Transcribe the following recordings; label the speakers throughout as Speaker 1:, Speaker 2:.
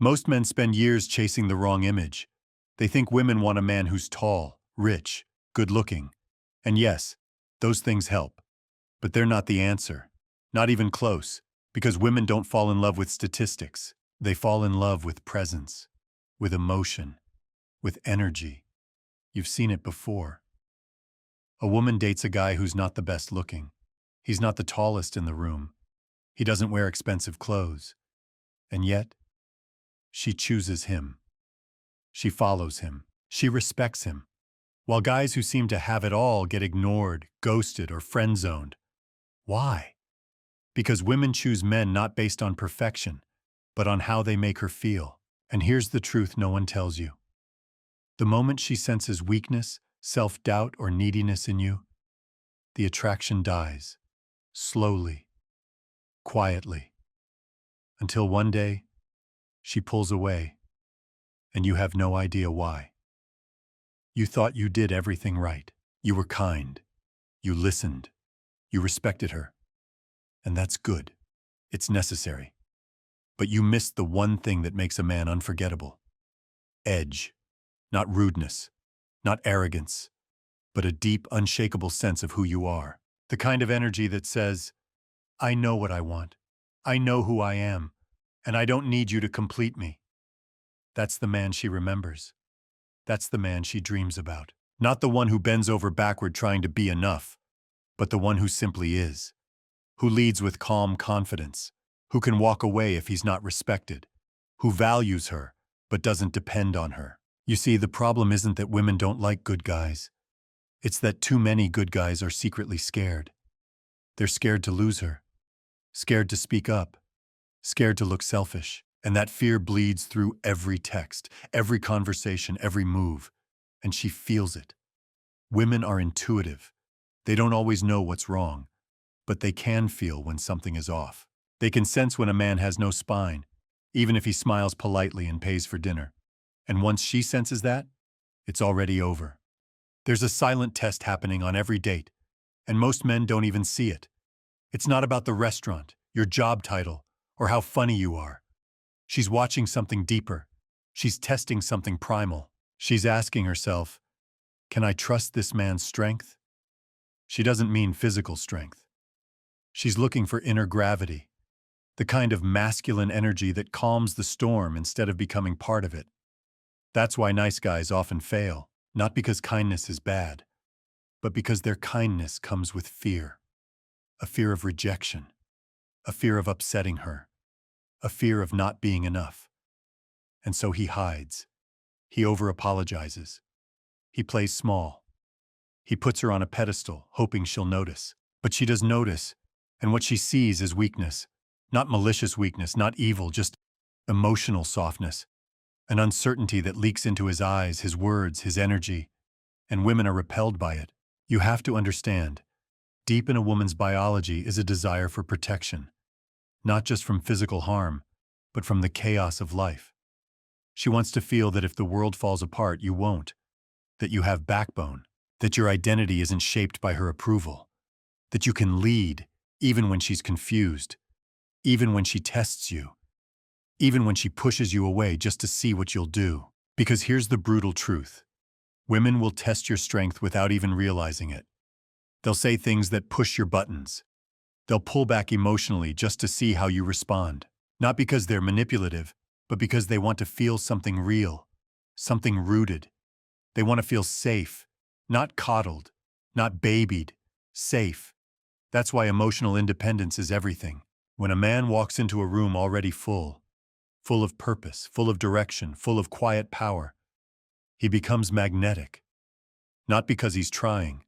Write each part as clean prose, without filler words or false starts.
Speaker 1: Most men spend years chasing the wrong image. They think women want a man who's tall, rich, good-looking. And yes, those things help. But they're not the answer. Not even close, because women don't fall in love with statistics. They fall in love with presence, with emotion, with energy. You've seen it before. A woman dates a guy who's not the best looking. He's not the tallest in the room. He doesn't wear expensive clothes. And yet, she chooses him. She follows him. She respects him. While guys who seem to have it all get ignored, ghosted, or friend-zoned. Why? Because women choose men not based on perfection, but on how they make her feel. And here's the truth no one tells you. The moment she senses weakness, self-doubt, or neediness in you, the attraction dies, slowly, quietly, until one day, she pulls away, and you have no idea why. You thought you did everything right. You were kind. You listened. You respected her. And that's good. It's necessary. But you missed the one thing that makes a man unforgettable. Edge. Not rudeness. Not arrogance. But a deep, unshakable sense of who you are. The kind of energy that says, I know what I want. I know who I am. And I don't need you to complete me. That's the man she remembers. That's the man she dreams about. Not the one who bends over backward trying to be enough, but the one who simply is. Who leads with calm confidence. Who can walk away if he's not respected. Who values her, but doesn't depend on her. You see, the problem isn't that women don't like good guys. It's that too many good guys are secretly scared. They're scared to lose her. Scared to speak up. Scared to look selfish. And that fear bleeds through every text, every conversation, every move. And she feels it. Women are intuitive. They don't always know what's wrong, but they can feel when something is off. They can sense when a man has no spine, even if he smiles politely and pays for dinner. And once she senses that, it's already over. There's a silent test happening on every date, and most men don't even see it. It's not about the restaurant, your job title, or how funny you are. She's watching something deeper. She's testing something primal. She's asking herself, can I trust this man's strength? She doesn't mean physical strength. She's looking for inner gravity, the kind of masculine energy that calms the storm instead of becoming part of it. That's why nice guys often fail, not because kindness is bad, but because their kindness comes with fear. A fear of rejection, a fear of upsetting her, a fear of not being enough. And so he hides. He over-apologizes. He plays small. He puts her on a pedestal, hoping she'll notice. But she does notice, and what she sees is weakness. Not malicious weakness, not evil, just emotional softness. An uncertainty that leaks into his eyes, his words, his energy. And women are repelled by it. You have to understand, deep in a woman's biology is a desire for protection. Not just from physical harm, but from the chaos of life. She wants to feel that if the world falls apart, you won't. That you have backbone. That your identity isn't shaped by her approval. That you can lead, even when she's confused. Even when she tests you. Even when she pushes you away just to see what you'll do. Because here's the brutal truth. Women will test your strength without even realizing it. They'll say things that push your buttons. They'll pull back emotionally just to see how you respond. Not because they're manipulative, but because they want to feel something real, something rooted. They want to feel safe, not coddled, not babied, safe. That's why emotional independence is everything. When a man walks into a room already full of purpose, full of direction, full of quiet power, he becomes magnetic. Not because he's trying,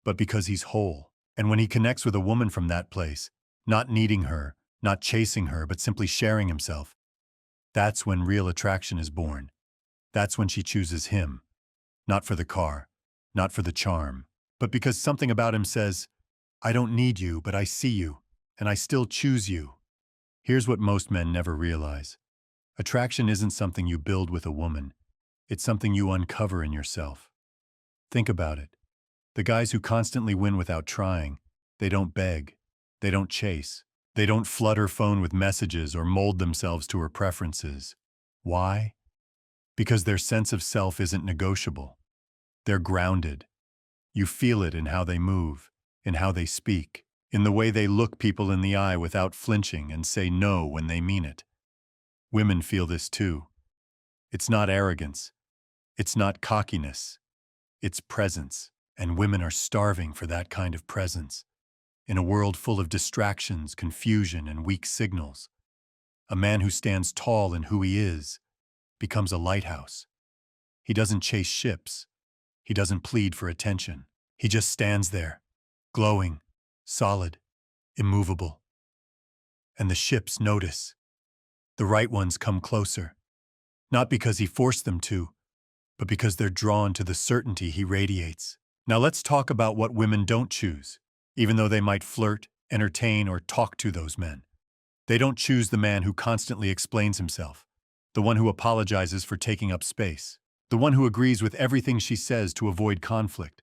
Speaker 1: but because he's whole. And when he connects with a woman from that place, not needing her, not chasing her, but simply sharing himself, that's when real attraction is born. That's when she chooses him. Not for the car, not for the charm, but because something about him says, I don't need you, but I see you, and I still choose you. Here's what most men never realize. Attraction isn't something you build with a woman. It's something you uncover in yourself. Think about it. The guys who constantly win without trying, they don't beg, they don't chase, they don't flood her phone with messages or mold themselves to her preferences. Why? Because their sense of self isn't negotiable. They're grounded. You feel it in how they move, in how they speak, in the way they look people in the eye without flinching and say no when they mean it. Women feel this too. It's not arrogance. It's not cockiness. It's presence. And women are starving for that kind of presence. In a world full of distractions, confusion, and weak signals, a man who stands tall in who he is becomes a lighthouse. He doesn't chase ships. He doesn't plead for attention. He just stands there, glowing, solid, immovable. And the ships notice. The right ones come closer, not because he forced them to, but because they're drawn to the certainty he radiates. Now let's talk about what women don't choose, even though they might flirt, entertain, or talk to those men. They don't choose the man who constantly explains himself, the one who apologizes for taking up space, the one who agrees with everything she says to avoid conflict.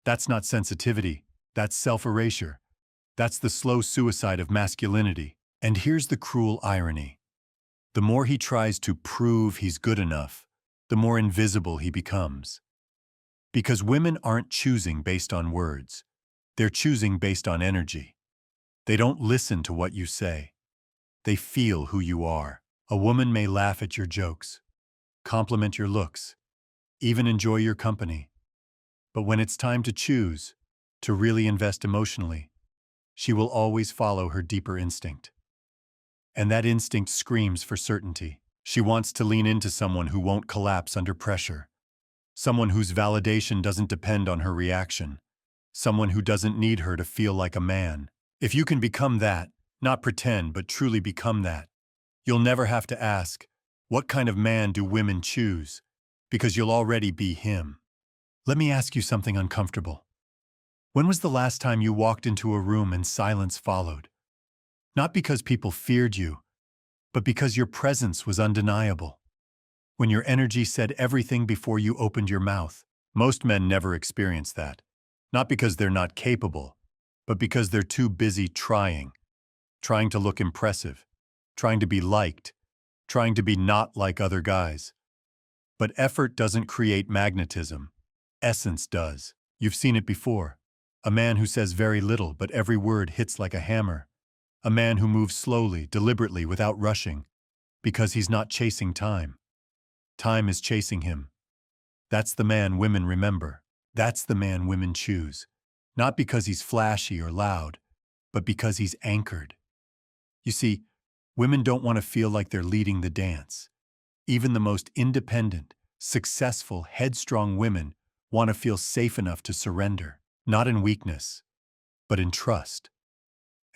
Speaker 1: That's not sensitivity, that's self-erasure. That's the slow suicide of masculinity. And here's the cruel irony. The more he tries to prove he's good enough, the more invisible he becomes. Because women aren't choosing based on words. They're choosing based on energy. They don't listen to what you say. They feel who you are. A woman may laugh at your jokes, compliment your looks, even enjoy your company. But when it's time to choose, to really invest emotionally, she will always follow her deeper instinct. And that instinct screams for certainty. She wants to lean into someone who won't collapse under pressure, someone whose validation doesn't depend on her reaction, someone who doesn't need her to feel like a man. If you can become that, not pretend but truly become that, you'll never have to ask, what kind of man do women choose? Because you'll already be him. Let me ask you something uncomfortable. When was the last time you walked into a room and silence followed? Not because people feared you, but because your presence was undeniable. When your energy said everything before you opened your mouth. Most men never experience that. Not because they're not capable, but because they're too busy trying to look impressive, trying to be liked, trying to be not like other guys. But effort doesn't create magnetism. Essence does. You've seen it before. A man who says very little, but every word hits like a hammer. A man who moves slowly, deliberately, without rushing, because he's not chasing time. Time is chasing him. That's the man women remember. That's the man women choose. Not because he's flashy or loud, but because he's anchored. You see, women don't want to feel like they're leading the dance. Even the most independent, successful, headstrong women want to feel safe enough to surrender, not in weakness, but in trust.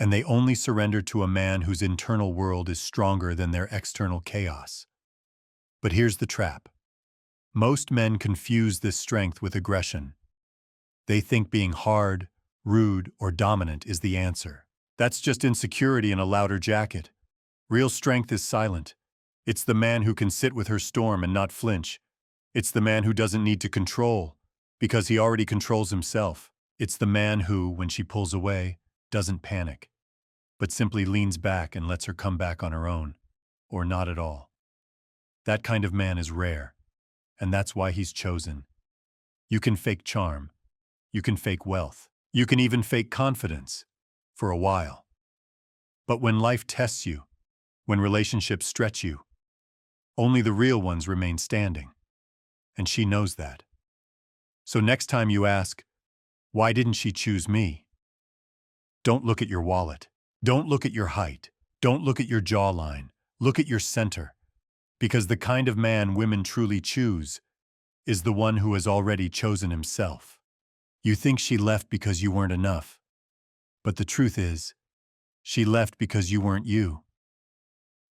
Speaker 1: And they only surrender to a man whose internal world is stronger than their external chaos. But here's the trap. Most men confuse this strength with aggression. They think being hard, rude, or dominant is the answer. That's just insecurity in a louder jacket. Real strength is silent. It's the man who can sit with her storm and not flinch. It's the man who doesn't need to control, because he already controls himself. It's the man who, when she pulls away, doesn't panic, but simply leans back and lets her come back on her own, or not at all. That kind of man is rare, and that's why he's chosen. You can fake charm. You can fake wealth. You can even fake confidence, for a while. But when life tests you, when relationships stretch you, only the real ones remain standing. And she knows that. So next time you ask, why didn't she choose me? Don't look at your wallet. Don't look at your height. Don't look at your jawline. Look at your center. Because the kind of man women truly choose is the one who has already chosen himself. You think she left because you weren't enough. But the truth is, she left because you weren't you.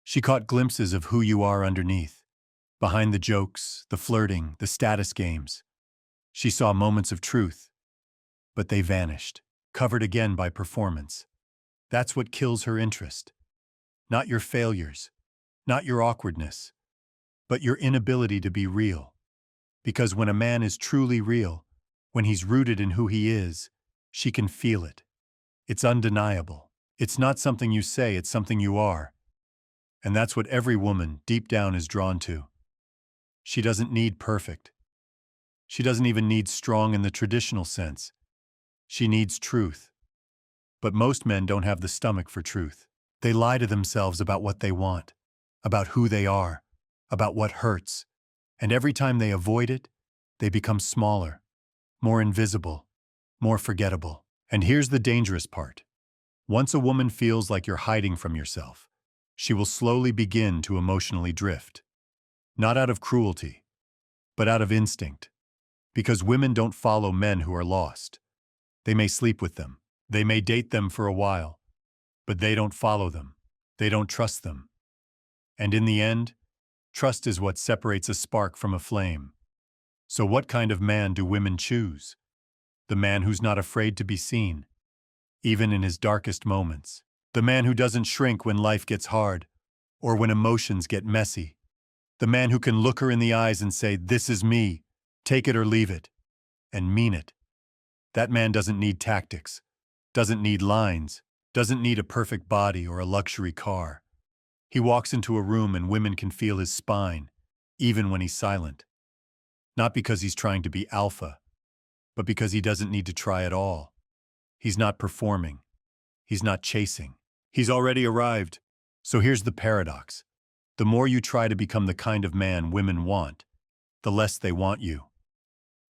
Speaker 1: She caught glimpses of who you are underneath, behind the jokes, the flirting, the status games. She saw moments of truth, but they vanished, covered again by performance. That's what kills her interest. Not your failures, not your awkwardness, but your inability to be real. Because when a man is truly real, when he's rooted in who he is, she can feel it. It's undeniable. It's not something you say, it's something you are. And that's what every woman deep down is drawn to. She doesn't need perfect. She doesn't even need strong in the traditional sense. She needs truth. But most men don't have the stomach for truth. They lie to themselves about what they want, about who they are, about what hurts. And every time they avoid it, they become smaller, more invisible, more forgettable. And here's the dangerous part. Once a woman feels like you're hiding from yourself, she will slowly begin to emotionally drift. Not out of cruelty, but out of instinct. Because women don't follow men who are lost. They may sleep with them. They may date them for a while. But they don't follow them. They don't trust them. And in the end, trust is what separates a spark from a flame. So what kind of man do women choose? The man who's not afraid to be seen, even in his darkest moments. The man who doesn't shrink when life gets hard, or when emotions get messy. The man who can look her in the eyes and say, "This is me, take it or leave it," and mean it. That man doesn't need tactics, doesn't need lines, doesn't need a perfect body or a luxury car. He walks into a room and women can feel his spine, even when he's silent. Not because he's trying to be alpha, but because he doesn't need to try at all. He's not performing. He's not chasing. He's already arrived. So here's the paradox. The more you try to become the kind of man women want, the less they want you.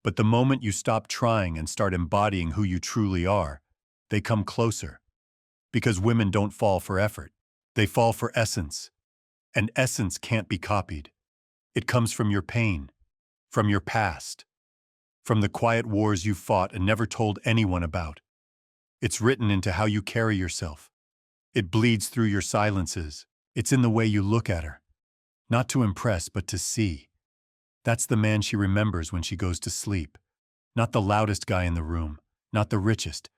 Speaker 1: But the moment you stop trying and start embodying who you truly are, they come closer. Because women don't fall for effort. They fall for essence. And essence can't be copied. It comes from your pain, from your past, from the quiet wars you fought and never told anyone about. It's written into how you carry yourself. It bleeds through your silences. It's in the way you look at her. Not to impress, but to see. That's the man she remembers when she goes to sleep. Not the loudest guy in the room, not the richest,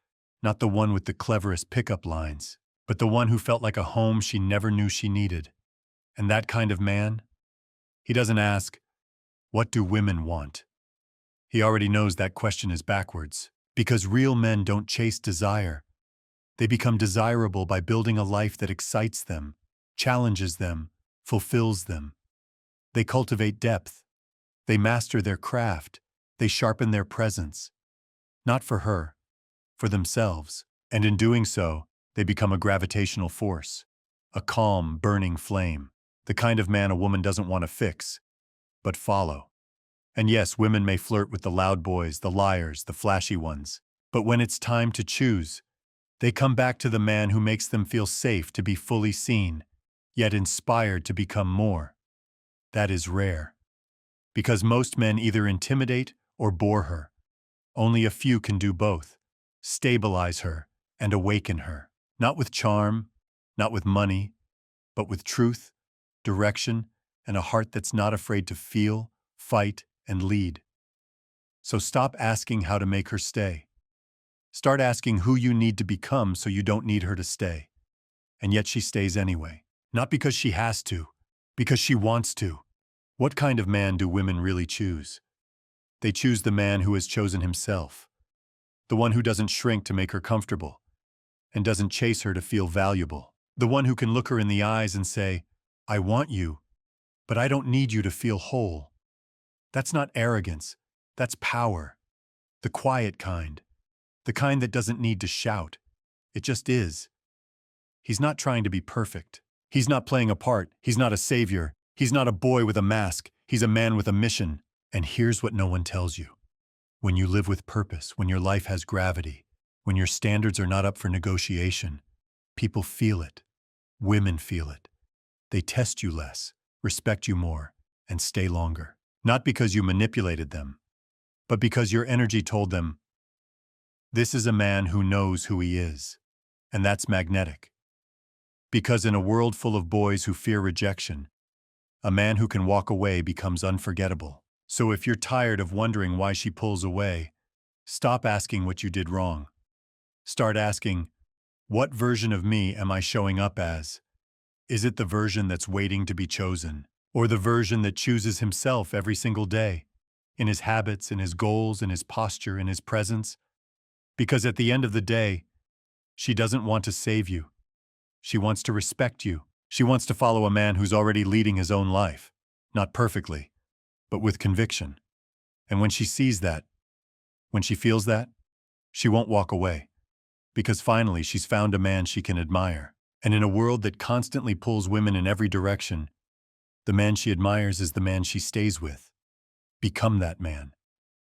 Speaker 1: not the one with the cleverest pickup lines, but the one who felt like a home she never knew she needed. And that kind of man? He doesn't ask, "What do women want?" He already knows that question is backwards. Because real men don't chase desire. They become desirable by building a life that excites them, challenges them, fulfills them. They cultivate depth. They master their craft. They sharpen their presence. Not for her, for themselves. And in doing so, they become a gravitational force, a calm, burning flame, the kind of man a woman doesn't want to fix, but follow. And yes, women may flirt with the loud boys, the liars, the flashy ones. But when it's time to choose, they come back to the man who makes them feel safe to be fully seen, yet inspired to become more. That is rare. Because most men either intimidate or bore her. Only a few can do both, stabilize her and awaken her. Not with charm, not with money, but with truth, direction, and a heart that's not afraid to feel, fight, and lead. So stop asking how to make her stay. Start asking who you need to become so you don't need her to stay. And yet she stays anyway. Not because she has to, because she wants to. What kind of man do women really choose? They choose the man who has chosen himself. The one who doesn't shrink to make her comfortable, and doesn't chase her to feel valuable. The one who can look her in the eyes and say, "I want you, but I don't need you to feel whole." That's not arrogance, that's power. The quiet kind. The kind that doesn't need to shout. It just is. He's not trying to be perfect. He's not playing a part. He's not a savior. He's not a boy with a mask. He's a man with a mission. And here's what no one tells you. When you live with purpose, when your life has gravity, when your standards are not up for negotiation, people feel it. Women feel it. They test you less, respect you more, and stay longer. Not because you manipulated them, but because your energy told them, "This is a man who knows who he is." And that's magnetic. Because in a world full of boys who fear rejection, a man who can walk away becomes unforgettable. So if you're tired of wondering why she pulls away, stop asking what you did wrong. Start asking, what version of me am I showing up as? Is it the version that's waiting to be chosen? Or the version that chooses himself every single day? In his habits, in his goals, in his posture, in his presence? Because at the end of the day, she doesn't want to save you. She wants to respect you. She wants to follow a man who's already leading his own life, not perfectly, but with conviction. And when she sees that, when she feels that, she won't walk away. Because finally she's found a man she can admire. And in a world that constantly pulls women in every direction, the man she admires is the man she stays with. Become that man.